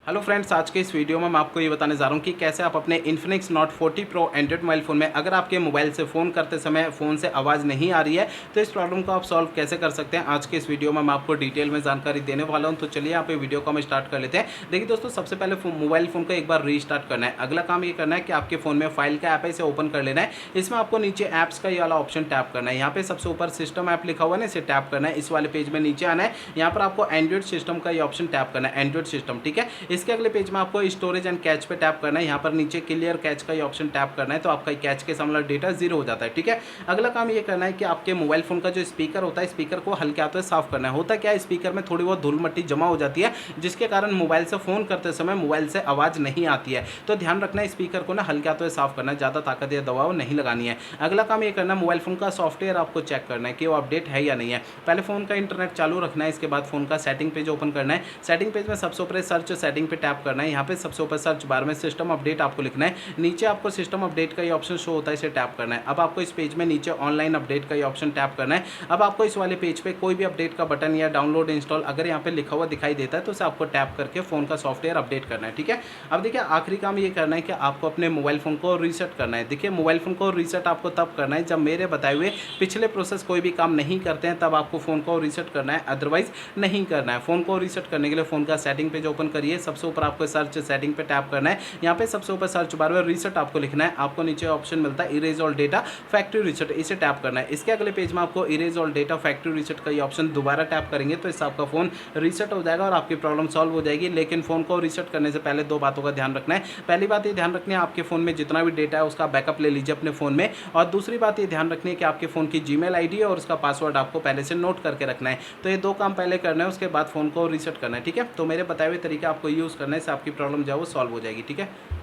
Hello friends, आज के इस वीडियो में मैं आपको ये बताने जा रहा हूँ कि कैसे आप अपने Infinix not 40 pro Android mobile phone में अगर आपके मोबाइल से फ़ोन करते समय फ़ोन से आवाज़ नहीं आ रही है तो इस प्रॉब्लम को आप सॉल्व कैसे कर सकते हैं। आज के इस वीडियो में मैं आपको डिटेल में जानकारी देने वाला हूँ। तो चलिए यहाँ पे वीडियो को हम स्टार्ट कर लेते हैं। देखिए दोस्तों, सबसे पहले मोबाइल फ़ोन को एक बार रीस्टार्ट करना है। अगला काम ये करना है कि आपके फ़ोन में फाइल का ऐप है, इसे ओपन कर लेना है। इसमें आपको नीचे ऐप्स का ये वाला ऑप्शन टैप करना है। यहाँ पे सबसे ऊपर सिस्टम ऐप लिखा हुआ है ना, इसे टैप करना है। इस वाले पेज में नीचे आना है। यहाँ पर आपको एंड्रॉइड सिस्टम का ये ऑप्शन टैप करना है, एंड्रॉइड सिस्टम। ठीक है, इसके अगले पेज में आपको स्टोरेज एंड कैच पे टैप करना है। यहाँ पर नीचे क्लियर कैच का ये ऑप्शन टैप करना है, तो आपका कैच के सामने डेटा जीरो हो जाता है। ठीक है, अगला काम ये करना है कि आपके मोबाइल फोन का जो स्पीकर होता है, स्पीकर को हल्के हाथों से साफ करना है। होता क्या है, स्पीकर में थोड़ी बहुत धूल मट्टी जमा हो जाती है, जिसके कारण मोबाइल से फोन करते समय मोबाइल से आवाज नहीं आती है। तो ध्यान रखना है, स्पीकर को ना हल्के हाथों से साफ करना है, ज्यादा ताकत या दबाव नहीं लगानी है। अगला काम ये करना है, मोबाइल फोन का सॉफ्टवेयर आपको चेक करना है कि वो अपडेट है या नहीं है। पहले फोन का इंटरनेट चालू रखना है, इसके बाद फोन का सेटिंग पेज ओपन करना है। सेटिंग पेज में सबसे ऊपर सर्च सेटिंग पे टैप करना है। यहाँ पे सबसे ऊपर सर्च बार में सिस्टम अपडेट आपको लिखना है। नीचे आपको सिस्टम अपडेट का ये ऑप्शन शो होता है, इसे टैप करना है। अब आपको इस पेज में नीचे ऑनलाइन अपडेट का ये ऑप्शन टैप करना है। अब आपको इस वाले पेज पे कोई भी अपडेट का बटन या डाउनलोड इंस्टॉल अगर यहाँ पे लिखा हुआ दिखाई देता है तो उसे आपको टैप करके फोन का सॉफ्टवेयर अपडेट करना है। ठीक है, अब देखिए आखिरी काम ये करना है कि आपको अपने मोबाइल फोन को रीसेट करना है। देखिए, मोबाइल फोन को रीसेट आपको तब करना है जब मेरे बताए हुए पिछले प्रोसेस कोई भी काम नहीं करते हैं, तब आपको फोन को रीसेट करना है, अदरवाइज नहीं करना है। फोन को रीसेट करने के लिए फोन का सेटिंग पेज ओपन करिए। सबसे ऊपर आपको सर्च सेटिंग पे टैप करना है। यहाँ पे सबसे ऊपर सर्च बार में रीसेट आपको लिखना है। आपको नीचे ऑप्शन मिलता है erase all data factory reset, इसे टैप करना है। इसके अगले पेज में आपको erase all data factory reset का ये ऑप्शन दोबारा टैप करेंगे तो इससे आपका फोन रीसेट हो जाएगा और आपकी प्रॉब्लम सॉल्व हो जाएगी। लेकिन फोन को रीसेट करने से पहले दो बातों का ध्यान रखना है। पहली बात ये ध्यान रखनी है, आपके फोन में जितना भी डेटा है उसका बैकअप ले लीजिए अपने फोन में। और दूसरी बात ये ध्यान रखनी है कि आपके फोन की जीमेल आईडी है और उसका पासवर्ड आपको पहले से नोट करके रखना है। तो ये दो काम पहले करना है, उसके बाद फोन को रीसेट करना है। ठीक है, तो मेरे बताए हुए तरीके आपको यूज करना है, इससे आपकी प्रॉब्लम जो है वो सॉल्व हो जाएगी। ठीक है।